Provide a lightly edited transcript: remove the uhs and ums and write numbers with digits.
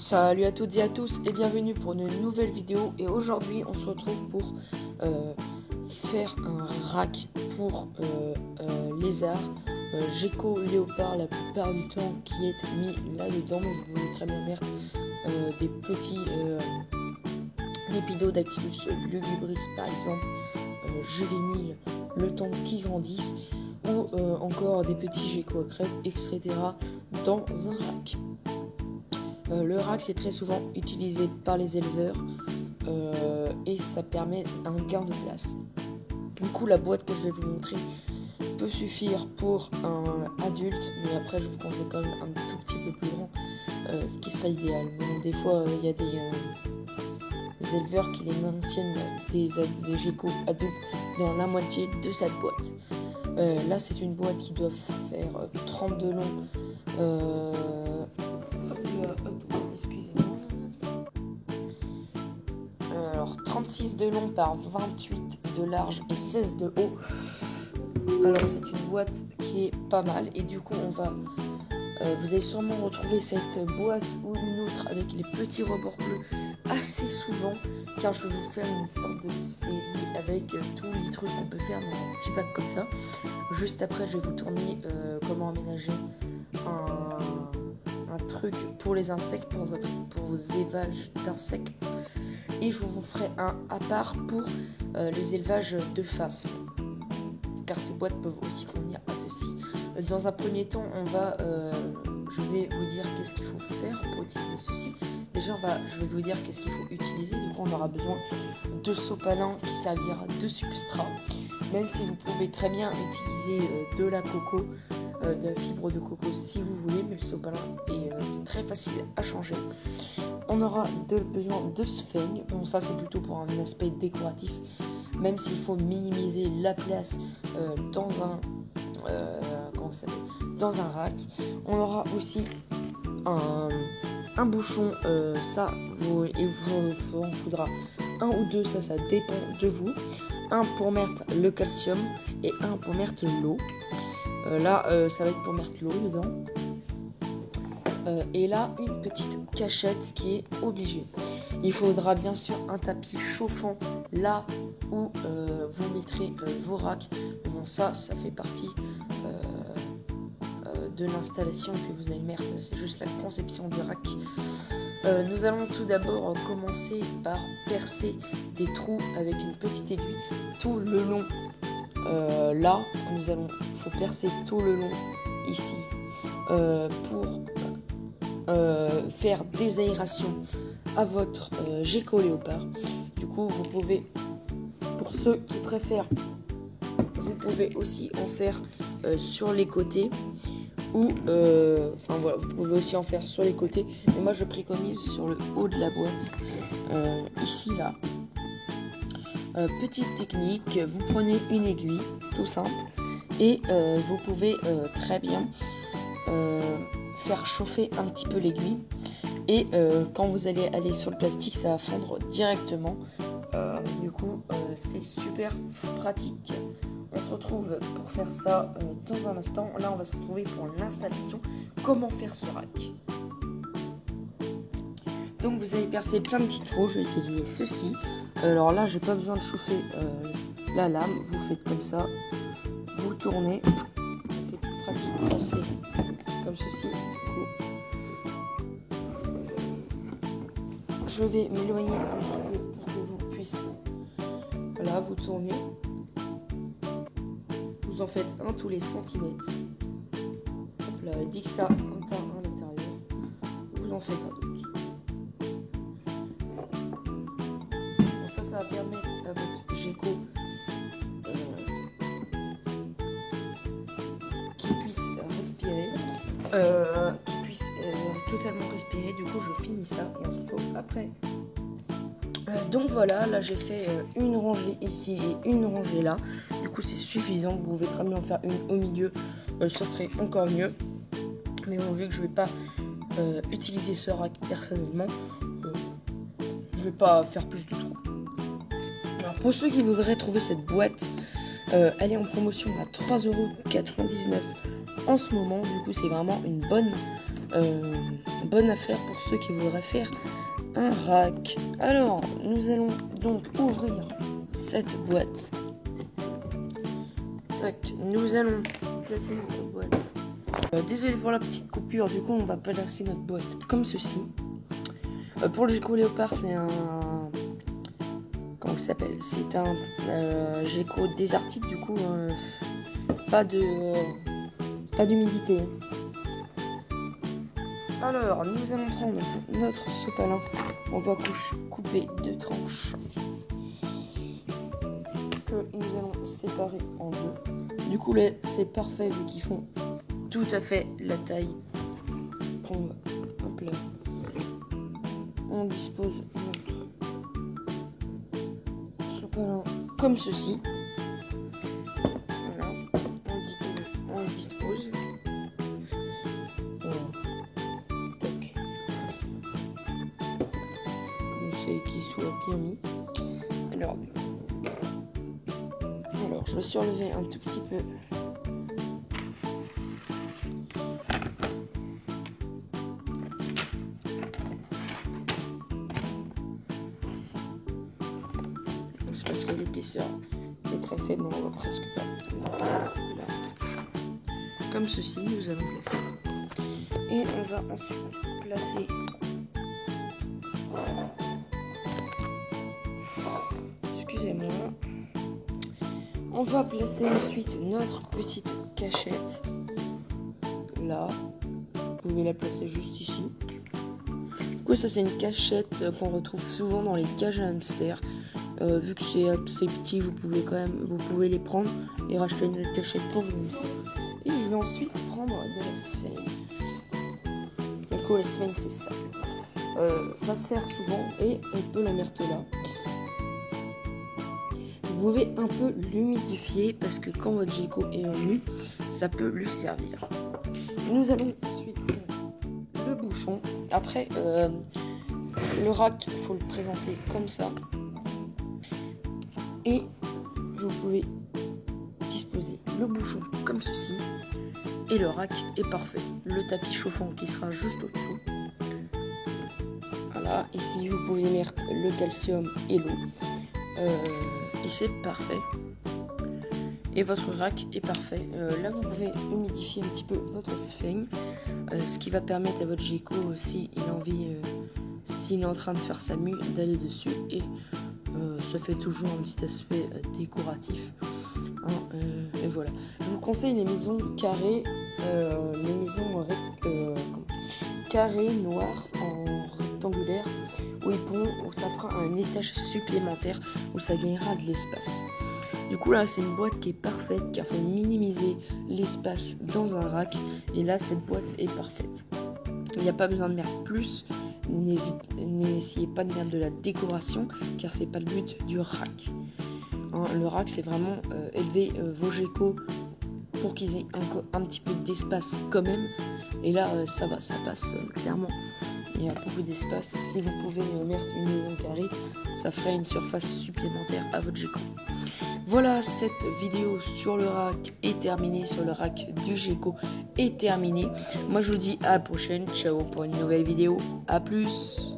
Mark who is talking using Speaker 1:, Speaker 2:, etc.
Speaker 1: Salut à toutes et à tous et bienvenue pour une nouvelle vidéo. Et aujourd'hui on se retrouve pour faire un rack pour lézard, gecko, léopard la plupart du temps qui est mis là-dedans. Mais vous pouvez très bien mettre des petits Lepidodactylus lugubris par exemple, juvéniles, le temps qu'ils grandissent, ou encore des petits geckos à crête, etc. dans un rack. Le rack c'est très souvent utilisé par les éleveurs et ça permet un gain de place. Du coup la boîte que je vais vous montrer peut suffire pour un adulte, mais après je vous conseille quand même un tout petit peu plus grand, ce qui serait idéal. Bon, des fois il y a des éleveurs qui les maintiennent des geckos adultes dans la moitié de cette boîte. Là c'est une boîte qui doit faire 30 de long. Excusez-moi. Alors 36 de long par 28 de large et 16 de haut. Alors c'est une boîte qui est pas mal et du coup on va vous allez sûrement retrouver cette boîte ou une autre avec les petits rebords bleus assez souvent, car je vais vous faire une sorte de série avec tous les trucs qu'on peut faire dans un petit pack comme ça. Juste après je vais vous tourner comment aménager un truc pour les insectes, pour vos élevages d'insectes, et je vous ferai un à part pour les élevages de phasmes, car ces boîtes peuvent aussi convenir à ceci. Dans un premier temps, je vais vous dire qu'est-ce qu'il faut faire pour utiliser ceci. Déjà, je vais vous dire qu'est-ce qu'il faut utiliser. Du coup, on aura besoin de sopalin qui servira de substrat, même si vous pouvez très bien utiliser de la coco, de la fibre de coco si vous voulez, mais le sopalin c'est très facile à changer. On aura besoin de sphènes. Bon, ça c'est plutôt pour un aspect décoratif, même s'il faut minimiser la place dans un rack. On aura aussi un bouchon, il vous en faudra un ou deux, ça dépend de vous. Un pour mettre le calcium et un pour mettre l'eau. Là ça va être pour mettre l'eau dedans. Et là une petite cachette qui est obligée. Il faudra bien sûr un tapis chauffant là où vous mettrez vos racks. Bon, ça fait partie de l'installation que vous allez mettre, c'est juste la conception du rack. Nous allons tout d'abord commencer par percer des trous avec une petite aiguille tout le long. Là, faut percer tout le long ici pour faire des aérations à votre gecko léopard. Du coup, vous pouvez, pour ceux qui préfèrent, vous pouvez aussi en faire sur les côtés. Ou vous pouvez aussi en faire sur les côtés, mais moi je préconise sur le haut de la boîte, ici là. Petite technique, vous prenez une aiguille tout simple et vous pouvez très bien faire chauffer un petit peu l'aiguille, et quand vous allez aller sur le plastique, ça va fondre directement. Du coup c'est super pratique. On se retrouve pour faire ça dans un instant. Là on va se retrouver pour l'installation. Comment faire ce rack. Donc vous allez percer plein de petits trous. Je vais utiliser ceci. Alors là j'ai pas besoin de chauffer la lame. Vous faites comme ça. Vous tournez. C'est plus pratique quand c'est comme ceci. Je vais m'éloigner un petit peu pour que vous puissiez. Voilà, vous tournez. Vous en faites un tous les centimètres. Hop là, dit que ça atteint à l'intérieur. Vous en faites un d'autre. Bon, ça va permettre à votre gecko qu'il puisse respirer, qu'il puisse totalement respirer. Du coup, je finis ça et on se retrouve après. Donc voilà, là j'ai fait une rangée ici et une rangée là. Du coup c'est suffisant, vous pouvez très bien en faire une au milieu, ça serait encore mieux. Mais bon, vu que je vais pas utiliser ce rack personnellement, je vais pas faire plus de trous. Alors pour ceux qui voudraient trouver cette boîte, elle est en promotion à 3,99€ en ce moment. Du coup c'est vraiment une bonne bonne affaire pour ceux qui voudraient faire un rack. Alors, nous allons donc ouvrir cette boîte. Tac, nous allons placer notre boîte. Désolé pour la petite coupure, du coup on va placer notre boîte comme ceci. Pour le Gecko Léopard, c'est un... Comment ça s'appelle? C'est un Gecko désertique, du coup pas d'humidité. Alors, nous allons prendre notre sopalin. On va couper 2 tranches que nous allons séparer en 2. Du coup, là, c'est parfait vu qu'ils font tout à fait la taille. Hop là. On dispose notre sopalin comme ceci. Voilà. On dispose. Voilà. Qu'il soit bien mis. Alors, je vais surlever un tout petit peu. C'est parce que l'épaisseur est très faible, on voit presque pas. Là. Comme ceci, nous allons placer. Et on va ensuite placer excusez-moi. On va placer ensuite notre petite cachette. Là. Vous pouvez la placer juste ici. Du coup, ça c'est une cachette qu'on retrouve souvent dans les cages à hamster. Vu que c'est assez petit, vous pouvez les prendre et racheter une cachette pour vos hamsters. Et je vais ensuite prendre de la sphène. Du coup, la sphène c'est ça. Ça sert souvent et on peut la mettre là. Vous pouvez un peu l'humidifier parce que quand votre Gecko est en nu, ça peut lui servir. Nous allons ensuite prendre le bouchon. Après, le rack, il faut le présenter comme ça. Et vous pouvez disposer le bouchon comme ceci. Et le rack est parfait. Le tapis chauffant qui sera juste au-dessous. Voilà, ici vous pouvez mettre le calcium et l'eau. Et c'est parfait. Et votre rack est parfait. Là, vous pouvez humidifier un petit peu votre sphène, ce qui va permettre à votre Gecko, s'il a envie, s'il est en train de faire sa mue, d'aller dessus. Et ça fait toujours un petit aspect décoratif. Et voilà. Je vous conseille les maisons carrées, les maisons carrées noires en rectangulaire où ça fera un étage supplémentaire où ça gagnera de l'espace. Du coup là c'est une boîte qui est parfaite car il faut minimiser l'espace dans un rack et là cette boîte est parfaite. Il n'y a pas besoin de mettre plus, n'essayez pas de mettre de la décoration car c'est pas le but du rack. Le rack c'est vraiment élever vos Gecko pour qu'ils aient un petit peu d'espace quand même et là ça passe clairement. Il y a beaucoup d'espace. Si vous pouvez mettre une maison carrée, ça ferait une surface supplémentaire à votre Gecko. Voilà, cette vidéo sur le rack est terminée, sur le rack du Gecko est terminée. Moi je vous dis à la prochaine, ciao pour une nouvelle vidéo, à plus.